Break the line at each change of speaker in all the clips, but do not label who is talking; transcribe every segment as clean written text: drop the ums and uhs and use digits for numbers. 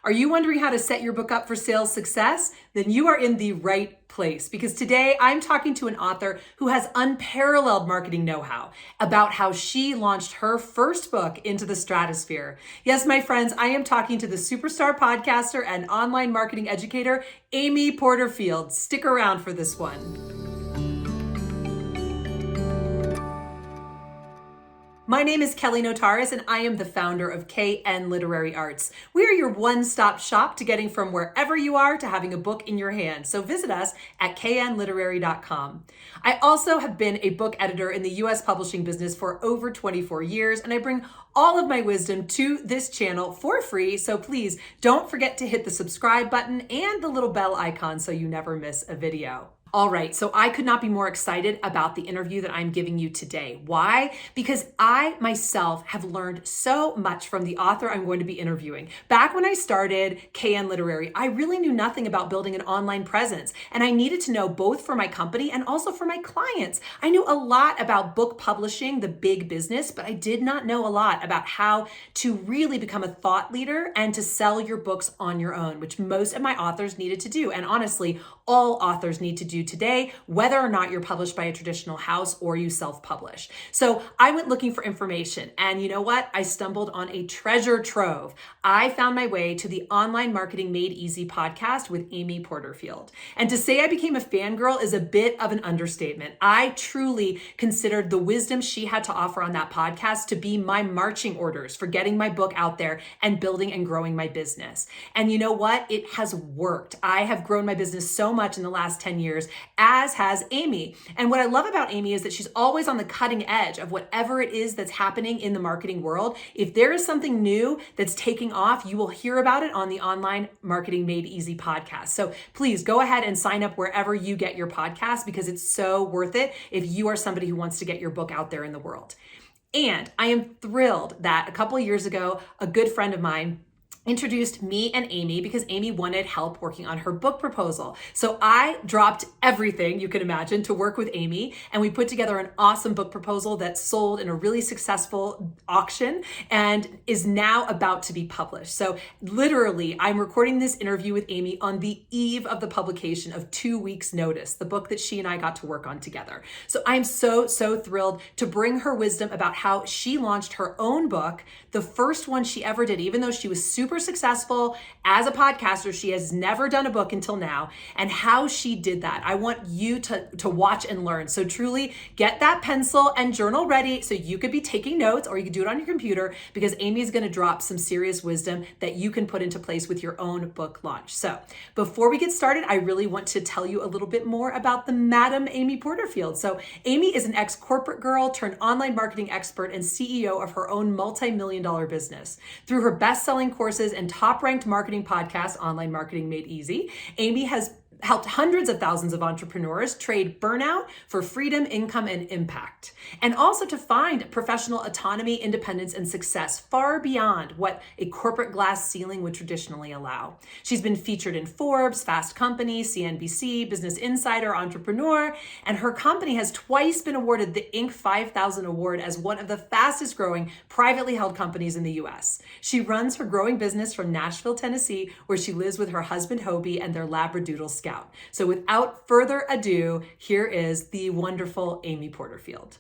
Are you wondering how to set your book up for sales success? Then you are in the right place, because today I'm talking to an author who has unparalleled marketing know-how about how she launched her first book into the stratosphere. Yes, my friends, I am talking to the superstar podcaster and online marketing educator, Amy Porterfield. Stick around for this one. My name is Kelly Notaris, and I am the founder of KN Literary Arts. We are your one-stop shop to getting from wherever you are to having a book in your hand. So visit us at knliterary.com. I also have been a book editor in the U.S. publishing business for over 24 years, and I bring all of my wisdom to this channel for free. So please don't forget to hit the subscribe button and the little bell icon so you never miss a video. All right, so I could not be more excited about the interview that I'm giving you today. Why? Because I myself have learned so much from the author I'm going to be interviewing. Back when I started KN Literary, I really knew nothing about building an online presence, and I needed to know both for my company and also for my clients. I knew a lot about book publishing, the big business, but I did not know a lot about how to really become a thought leader and to sell your books on your own, which most of my authors needed to do. And honestly, all authors need to do today, whether or not you're published by a traditional house or you self-publish. So I went looking for information, and you know what? I stumbled on a treasure trove. I found my way to the Online Marketing Made Easy podcast with Amy Porterfield. And to say I became a fangirl is a bit of an understatement. I truly considered the wisdom she had to offer on that podcast to be my marching orders for getting my book out there and building and growing my business. And you know what? It has worked. I have grown my business so much in the last 10 years, as has Amy. And what I love about Amy is that she's always on the cutting edge of whatever it is that's happening in the marketing world. If there is something new that's taking off, you will hear about it on the Online Marketing Made Easy podcast. So please go ahead and sign up wherever you get your podcast, because it's so worth it if you are somebody who wants to get your book out there in the world. And I am thrilled that a couple of years ago, a good friend of mine introduced me and Amy because Amy wanted help working on her book proposal. So I dropped everything you can imagine to work with Amy, and we put together an awesome book proposal that sold in a really successful auction and is now about to be published. So literally, I'm recording this interview with Amy on the eve of the publication of 2 weeks' notice, the book that she and I got to work on together. So I'm so thrilled to bring her wisdom about how she launched her own book, the first one she ever did, even though she was super successful as a podcaster. She has never done a book until now, and how she did that. I want you to watch and learn. So truly get that pencil and journal ready so you could be taking notes, or you could do it on your computer, because Amy is going to drop some serious wisdom that you can put into place with your own book launch. So before we get started, I really want to tell you a little bit more about the Madam Amy Porterfield. So Amy is an ex-corporate girl turned online marketing expert and CEO of her own multi-million-dollar business. Through her best-selling courses and top-ranked marketing podcast, Online Marketing Made Easy, Amy has helped hundreds of thousands of entrepreneurs trade burnout for freedom, income, and impact, and also to find professional autonomy, independence, and success far beyond what a corporate glass ceiling would traditionally allow. She's been featured in Forbes, Fast Company, CNBC, Business Insider, Entrepreneur, and her company has twice been awarded the Inc. 5000 award as one of the fastest growing privately held companies in the US. She runs her growing business from Nashville, Tennessee, where she lives with her husband, Hobie, and their Labradoodle Scout. So without further ado, here is the wonderful Amy Porterfield.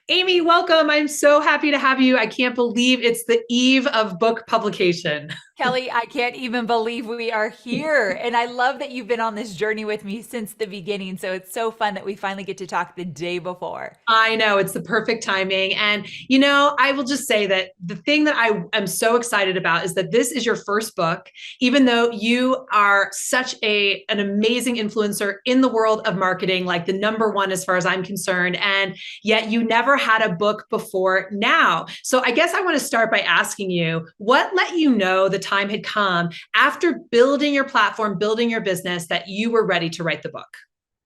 Amy, welcome. I'm so happy to have you. I can't believe it's the eve of book publication.
Kelly, I can't even believe we are here. And I love that you've been on this journey with me since the beginning. So it's so fun that we finally get to talk the day before.
I know, it's the perfect timing. And, you know, I will just say that the thing that I am so excited about is that this is your first book, even though you are such an amazing influencer in the world of marketing, like the number one as far as I'm concerned. And yet you never had a book before now. So I guess I want to start by asking you, what let you know the time had come after building your platform, building your business, that you were ready to write the book?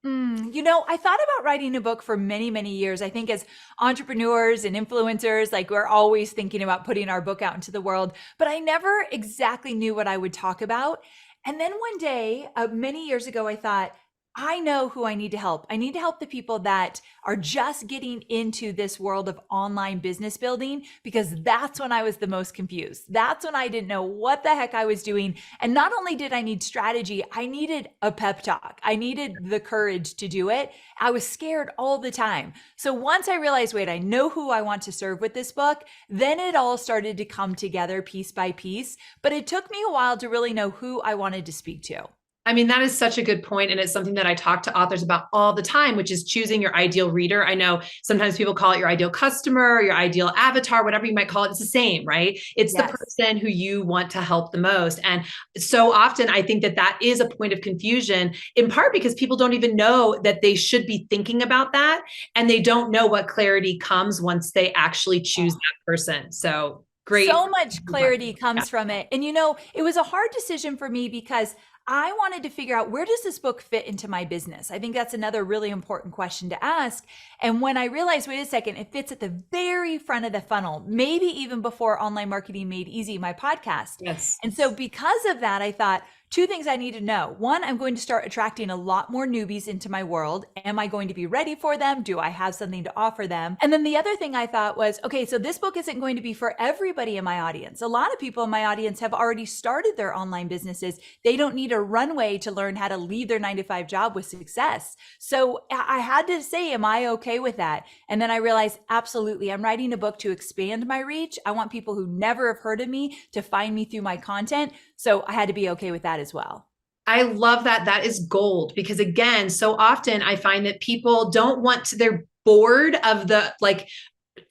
I thought about writing a book for many, many years. I think as entrepreneurs and influencers, like we're always thinking about putting our book out into the world, but I never exactly knew what I would talk about. And then one day, many years ago, I thought, I know who I need to help. I need to help the people that are just getting into this world of online business building, because that's when I was the most confused. That's when I didn't know what the heck I was doing. And not only did I need strategy, I needed a pep talk. I needed the courage to do it. I was scared all the time. So once I realized, wait, I know who I want to serve with this book, then it all started to come together piece by piece. But it took me a while to really know who I wanted to speak to.
I mean, that is such a good point. And it's something that I talk to authors about all the time, which is choosing your ideal reader. I know sometimes people call it your ideal customer, your ideal avatar, whatever you might call it. It's the same, right? It's the
Yes.
person who you want to help the most. And so often I think that that is a point of confusion, in part because people don't even know that they should be thinking about that. And they don't know what clarity comes once they actually choose that person. So great.
So much clarity comes from it. And it was a hard decision for me because I wanted to figure out, where does this book fit into my business? I think that's another really important question to ask. And when I realized, wait a second, it fits at the very front of the funnel, maybe even before Online Marketing Made Easy, my podcast.
Yes.
And so because of that, I thought, two things I need to know. One, I'm going to start attracting a lot more newbies into my world. Am I going to be ready for them? Do I have something to offer them? And then the other thing I thought was, okay, so this book isn't going to be for everybody in my audience. A lot of people in my audience have already started their online businesses. They don't need a runway to learn how to leave their 9-to-5 job with success. So I had to say, am I okay with that? And then I realized, absolutely, I'm writing a book to expand my reach. I want people who never have heard of me to find me through my content. So I had to be okay with that as well.
I love that. That is gold, because again, so often I find that people don't want to, they're bored of the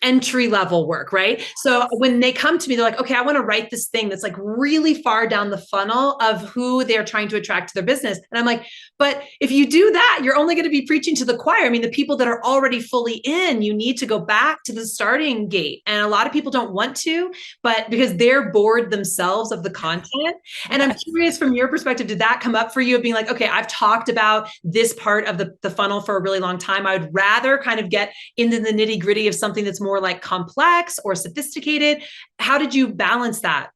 entry level work, right? So when they come to me, they're like, okay, I want to write this thing that's like really far down the funnel of who they're trying to attract to their business. And I'm like, but if you do that, you're only going to be preaching to the choir. I mean, the people that are already fully in, you need to go back to the starting gate. And a lot of people don't want to, but because they're bored themselves of the content. And I'm curious, from your perspective, did that come up for you of being like, okay, I've talked about this part of the funnel for a really long time. I would rather kind of get into the nitty gritty of something that's more like complex or sophisticated. How did you balance that?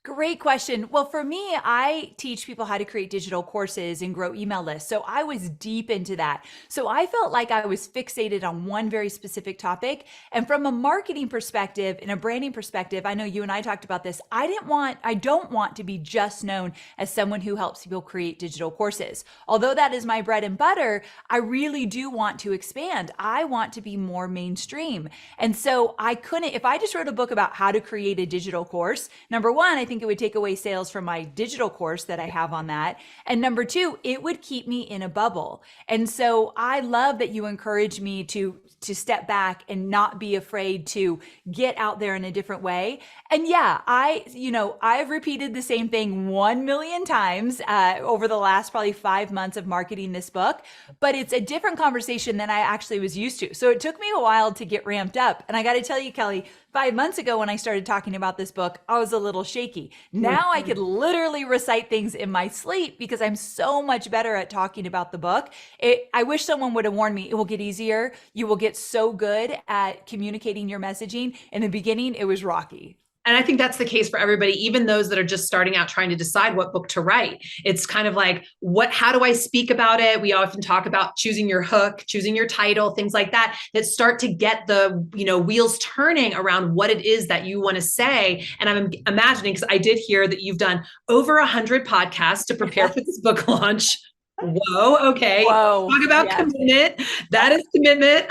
Great question. Well, for me, I teach people how to create digital courses and grow email lists. So I was deep into that. So I felt like I was fixated on one very specific topic. And from a marketing perspective and a branding perspective, I know you and I talked about this. I don't want to be just known as someone who helps people create digital courses. Although that is my bread and butter, I really do want to expand. I want to be more mainstream. And so I couldn't, if I just wrote a book about how to create a digital course, number one, I think it would take away sales from my digital course that I have on that. And number two, it would keep me in a bubble. And so I love that you encourage me to step back and not be afraid to get out there in a different way. And yeah, I've repeated the same thing 1 million times over the last probably 5 months of marketing this book, but it's a different conversation than I actually was used to. So it took me a while to get ramped up. And I got to tell you, Kelly, 5 months ago when I started talking about this book, I was a little shaky. Now I could literally recite things in my sleep because I'm so much better at talking about the book. I wish someone would have warned me, it will get easier. You will get so good at communicating your messaging. In the beginning, it was rocky.
And I think that's the case for everybody, even those that are just starting out trying to decide what book to write. It's kind of like, how do I speak about it? We often talk about choosing your hook, choosing your title, things like that, that start to get the, wheels turning around what it is that you want to say. And I'm imagining, because I did hear that you've done over 100 podcasts to prepare for this book launch. Whoa. Okay.
Whoa.
Talk about commitment. That is commitment.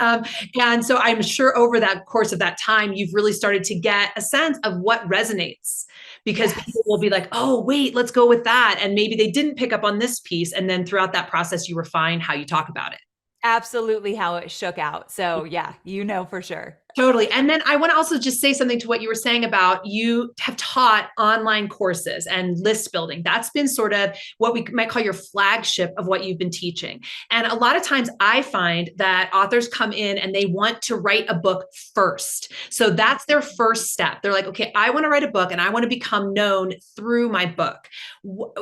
And so I'm sure over that course of that time, you've really started to get a sense of what resonates, because people will be like, oh, wait, let's go with that. And maybe they didn't pick up on this piece. And then throughout that process, you refine how you talk about it.
Absolutely how it shook out. So yeah, for sure.
Totally. And then I want to also just say something to what you were saying about you have taught online courses and list building. That's been sort of what we might call your flagship of what you've been teaching. And a lot of times I find that authors come in and they want to write a book first. So that's their first step. They're like, okay, I want to write a book and I want to become known through my book.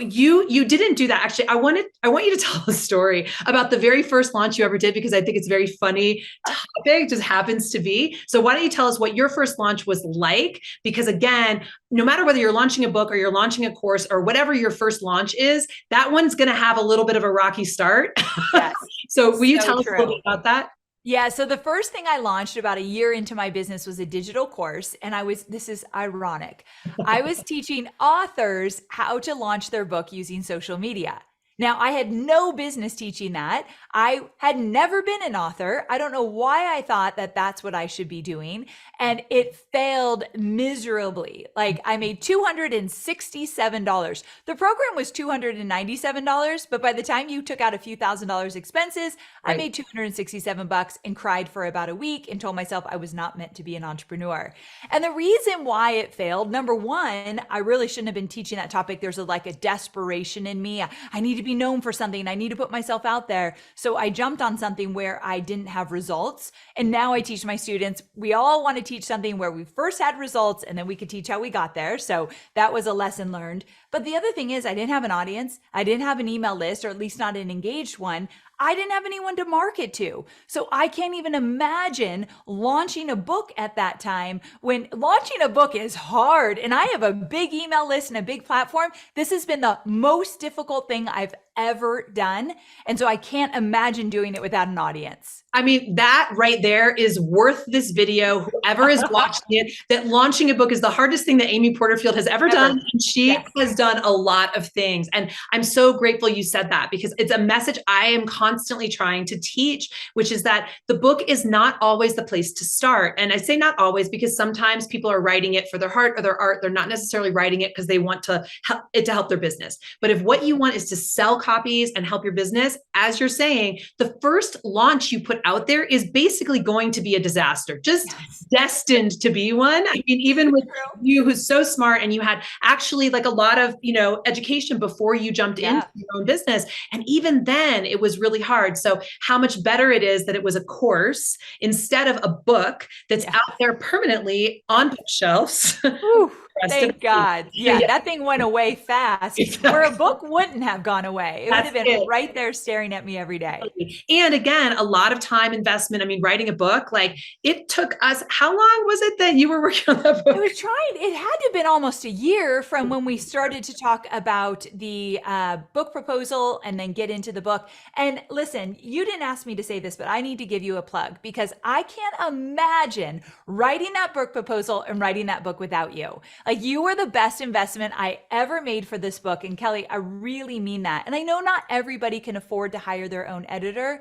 You didn't do that. Actually, I want you to tell a story about the very first launch you ever did, because I think it's a very funny topic, just happens to be. So why don't you tell us what your first launch was like? Because again, no matter whether you're launching a book or you're launching a course or whatever your first launch is, that one's going to have a little bit of a rocky start.
Yes.
So will you
So
tell us a little bit about that?
Yeah, so the first thing I launched about a year into my business was a digital course. And this is ironic. I was teaching authors how to launch their book using social media. Now, I had no business teaching that. I had never been an author. I don't know why I thought that that's what I should be doing. And it failed miserably. Like I made $267. The program was $297, but by the time you took out a few $1,000s expenses, right. I made $267 and cried for about a week and told myself I was not meant to be an entrepreneur. And the reason why it failed, number one, I really shouldn't have been teaching that topic. There's a desperation in me. I need to be known for something. I need to put myself out there. So I jumped on something where I didn't have results. And now I teach my students, we all want to teach something where we first had results and then we could teach how we got there. So that was a lesson learned. But the other thing is I didn't have an audience. I didn't have an email list, or at least not an engaged one. I didn't have anyone to market to. So I can't even imagine launching a book at that time, when launching a book is hard. And I have a big email list and a big platform. This has been the most difficult thing I've ever done. And so I can't imagine doing it without an audience.
I mean, that right there is worth this video. Whoever is watching it, that launching a book is the hardest thing that Amy Porterfield has ever done. And she has done a lot of things. And I'm so grateful you said that, because it's a message I am constantly trying to teach, which is that the book is not always the place to start. And I say not always because sometimes people are writing it for their heart or their art. They're not necessarily writing it because they want to help their business. But if what you want is to sell copies and help your business, as you're saying, the first launch you put out there is basically going to be a disaster, just destined to be one. I mean, even with you, who's so smart, and you had actually a lot of, education before you jumped into your own business. And even then it was really hard. So how much better it is that it was a course instead of a book that's out there permanently on bookshelves.
Thank God. Yeah, that thing went away fast. Exactly. Where a book wouldn't have gone away. It would have been right there staring at me every day.
And again, a lot of time investment. I mean, writing a book, it took us, how long was it that you were working on that book?
I was trying. It had to have been almost a year from when we started to talk about the book proposal and then get into the book. And listen, you didn't ask me to say this, but I need to give you a plug, because I can't imagine writing that book proposal and writing that book without you. You were the best investment I ever made for this book. And Kelly, I really mean that. And I know not everybody can afford to hire their own editor,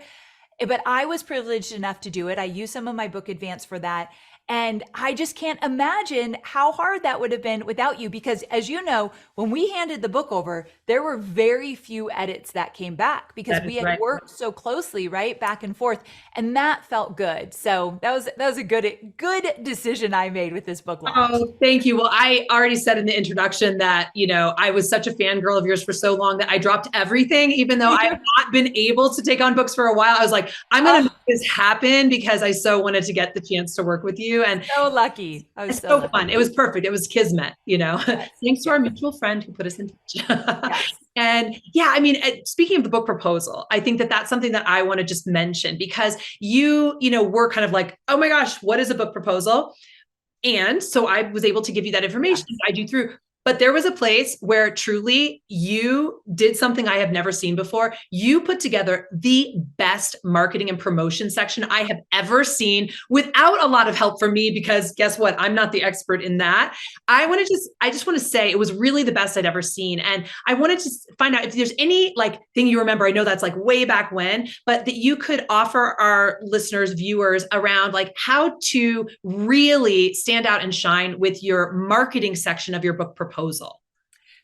but I was privileged enough to do it. I used some of my book advance for that. And I just can't imagine how hard that would have been without you, because as you know, when we handed the book over, there were very few edits that came back, because we had worked so closely, back and forth, and that felt good. So that was a good decision I made with this book launch.
Oh, thank you. Well, I already said in the introduction that, I was such a fangirl of yours for so long that I dropped everything, even though I have not been able to take on books for a while. I was like, I'm going to make this happen, because I so wanted to get the chance to work with you. And
so lucky. I was
so fun. It was perfect. It was kismet, thanks to our mutual friend who put us in touch. And I mean, speaking of the book proposal, I think that that's something that I want to just mention, because you were kind of like, oh my gosh, what is a book proposal? And so I was able to give you that information. I do through. But there was a place where truly you did something I have never seen before. You put together the best marketing and promotion section I have ever seen, without a lot of help from me, because guess what? I'm not the expert in that. I just want to say it was really the best I'd ever seen. And I wanted to find out if there's any thing you remember. I know that's way back when, but that you could offer our listeners, viewers, around how to really stand out and shine with your marketing section of your book proposal.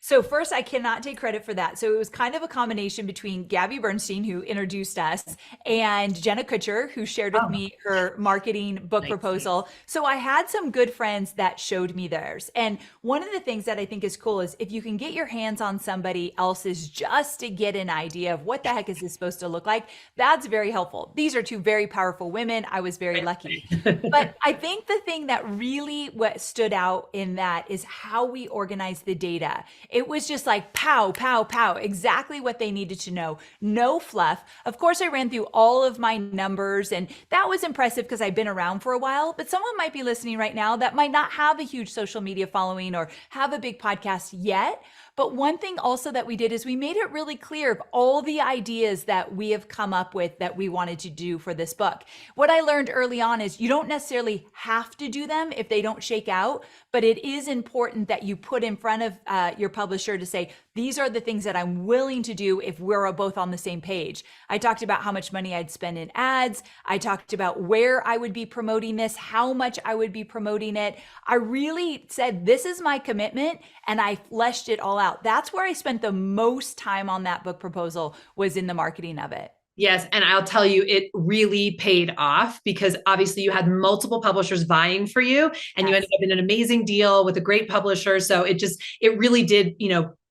So first, I cannot take credit for that. So it was kind of a combination between Gabby Bernstein, who introduced us, and Jenna Kutcher, who shared with me her marketing book proposal. So I had some good friends that showed me theirs. And one of the things that I think is cool is if you can get your hands on somebody else's just to get an idea of what the heck is this supposed to look like, that's very helpful. These are two very powerful women. I was very lucky. But I think the thing that really what stood out in that is how we organize the data. It was just like pow, pow, pow, exactly what they needed to know. No fluff. Of course, I ran through all of my numbers, and that was impressive because I've been around for a while. But someone might be listening right now that might not have a huge social media following or have a big podcast yet. But one thing also that we did is we made it really clear of all the ideas that we have come up with that we wanted to do for this book. What I learned early on is you don't necessarily have to do them if they don't shake out, but it is important that you put in front of your publisher to say, these are the things that I'm willing to do if we're both on the same page. I talked about how much money I'd spend in ads. I talked about where I would be promoting this, how much I would be promoting it. I really said, this is my commitment, and I fleshed it all out. That's where I spent the most time on that book proposal, was in the marketing of it.
Yes. And I'll tell you, it really paid off because obviously you had multiple publishers vying for you, and you ended up in an amazing deal with a great publisher. So it really did,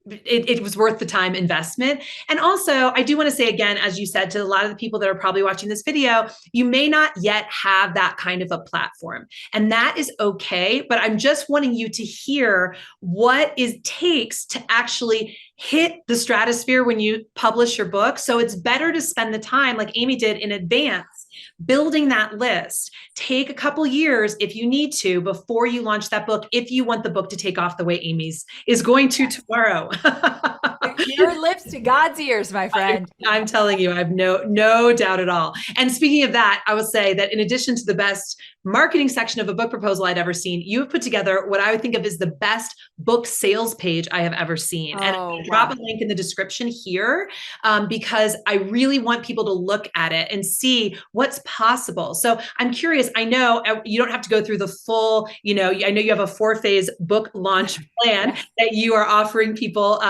it was worth the time investment. And also, I do want to say again, as you said, to a lot of the people that are probably watching this video, you may not yet have that kind of a platform, and that is okay. But I'm just wanting you to hear what it takes to actually hit the stratosphere when you publish your book. So it's better to spend the time, like Amy did, in advance, building that list. Take a couple years if you need to before you launch that book, if you want the book to take off the way Amy's is going to tomorrow.
Your lips to God's ears, my friend.
I'm telling you, I have no doubt at all. And speaking of that, I will say that in addition to the best marketing section of a book proposal I'd ever seen, you have put together what I would think of as the best book sales page I have ever seen. And I'll drop a link in the description here because I really want people to look at it and see what's possible. So I'm curious, I know you don't have to go through the full, I know you have a 4-phase book launch plan that you are offering people,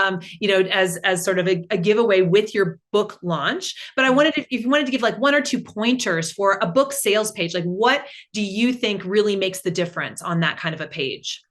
as sort of a giveaway with your book launch. But I wanted if you wanted to give like 1 or 2 pointers for a book sales page, like what do you think really makes the difference on that kind of a page?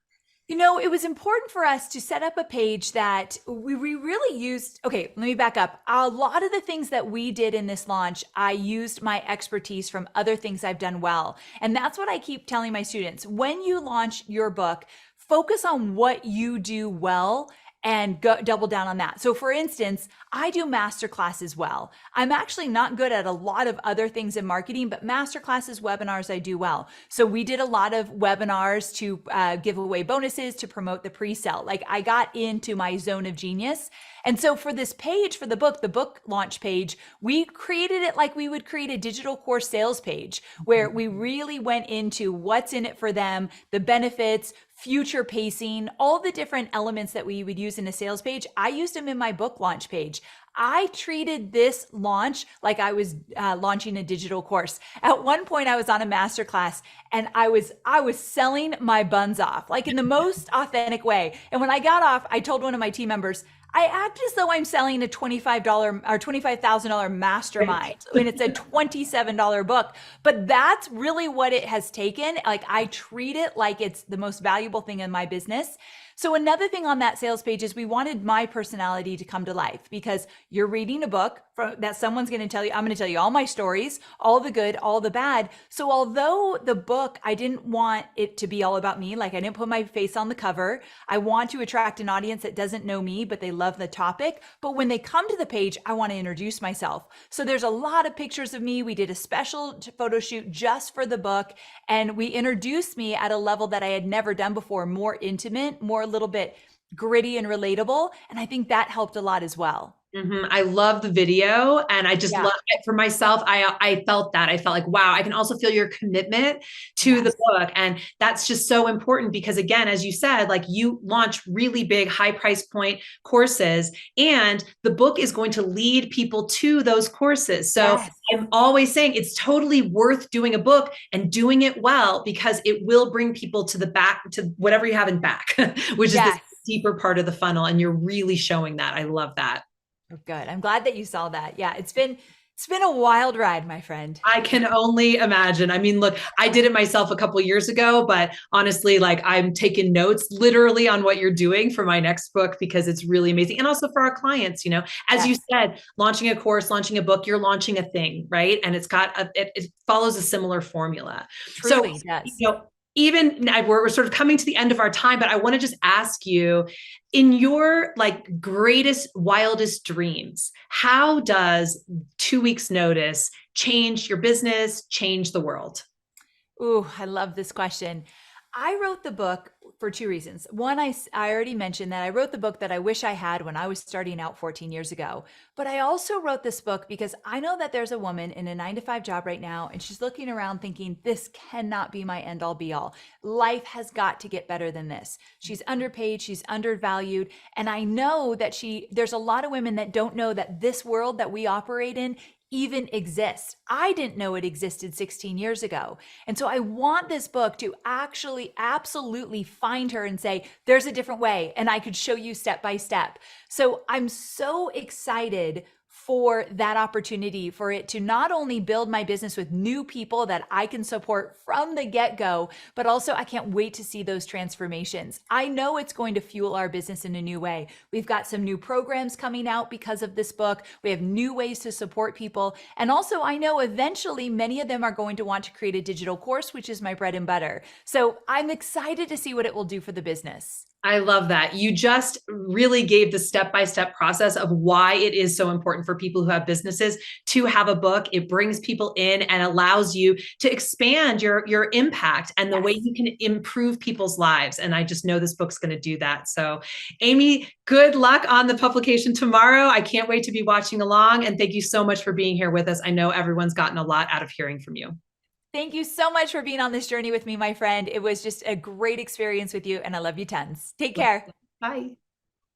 It was important for us to set up a page that we really used. Okay, let me back up. A lot of the things that we did in this launch, I used my expertise from other things I've done well. And that's what I keep telling my students. When you launch your book, focus on what you do well and double down on that. So for instance, I do masterclasses well. I'm actually not good at a lot of other things in marketing, but masterclasses, webinars, I do well. So we did a lot of webinars to give away bonuses to promote the pre-sale. Like I got into my zone of genius. And so for this page, for the book launch page, we created it like we would create a digital course sales page where we really went into what's in it for them, the benefits, future pacing, all the different elements that we would use in a sales page. I used them in my book launch page. I treated this launch like I was launching a digital course. At one point, I was on a masterclass and I was selling my buns off, like in the most authentic way. And when I got off, I told one of my team members, I act as though I'm selling a $25 or $25,000 mastermind when it's a $27 book. But that's really what it has taken. Like I treat it like it's the most valuable thing in my business. So another thing on that sales page is we wanted my personality to come to life because you're reading a book that someone's going to tell you. I'm going to tell you all my stories, all the good, all the bad. So although the book, I didn't want it to be all about me, like I didn't put my face on the cover. I want to attract an audience that doesn't know me, but they love the topic. But when they come to the page, I want to introduce myself. So there's a lot of pictures of me. We did a special photo shoot just for the book, and we introduced me at a level that I had never done before, more intimate, more a little bit gritty and relatable. And I think that helped a lot as well.
Mm-hmm. I love the video, and I just love it for myself. I felt that. I felt like, wow, I can also feel your commitment to the book. And that's just so important because again, as you said, like you launch really big, high price point courses, and the book is going to lead people to those courses. So I'm always saying it's totally worth doing a book and doing it well because it will bring people to the back, to whatever you have in back, which is the deeper part of the funnel. And you're really showing that. I love that.
Oh, good. I'm glad that you saw that. Yeah, it's been a wild ride, my friend.
I can only imagine. I mean, look, I did it myself a couple of years ago, but honestly, like I'm taking notes literally on what you're doing for my next book because it's really amazing. And also for our clients, as you said, launching a course, launching a book, you're launching a thing, right? And it follows a similar formula.
Truly,
so, we're sort of coming to the end of our time, but I want to just ask you, in your like greatest, wildest dreams, how does 2 weeks notice change your business, change the world?
Ooh, I love this question. I wrote the book for two reasons. One, I already mentioned that I wrote the book that I wish I had when I was starting out 14 years ago. But I also wrote this book because I know that there's a woman in a 9 to 5 job right now, and she's looking around thinking, this cannot be my end all be all. Life has got to get better than this. She's underpaid, she's undervalued. And I know that there's a lot of women that don't know that this world that we operate in even exists. I didn't know it existed 16 years ago. And so I want this book to actually absolutely find her and say, there's a different way, and I could show you step by step. So I'm so excited for that opportunity, for it to not only build my business with new people that I can support from the get-go, but also I can't wait to see those transformations. I know it's going to fuel our business in a new way. We've got some new programs coming out because of this book. We have new ways to support people. And also I know eventually many of them are going to want to create a digital course, which is my bread and butter. So I'm excited to see what it will do for the business.
I love that. You just really gave the step-by-step process of why it is so important for people who have businesses to have a book. It brings people in and allows you to expand your impact and the way you can improve people's lives. And I just know this book's going to do that. So, Amy, good luck on the publication tomorrow. I can't wait to be watching along. And thank you so much for being here with us. I know everyone's gotten a lot out of hearing from you.
Thank you so much for being on this journey with me, my friend. It was just a great experience with you, and I love you tons. Take care.
Bye.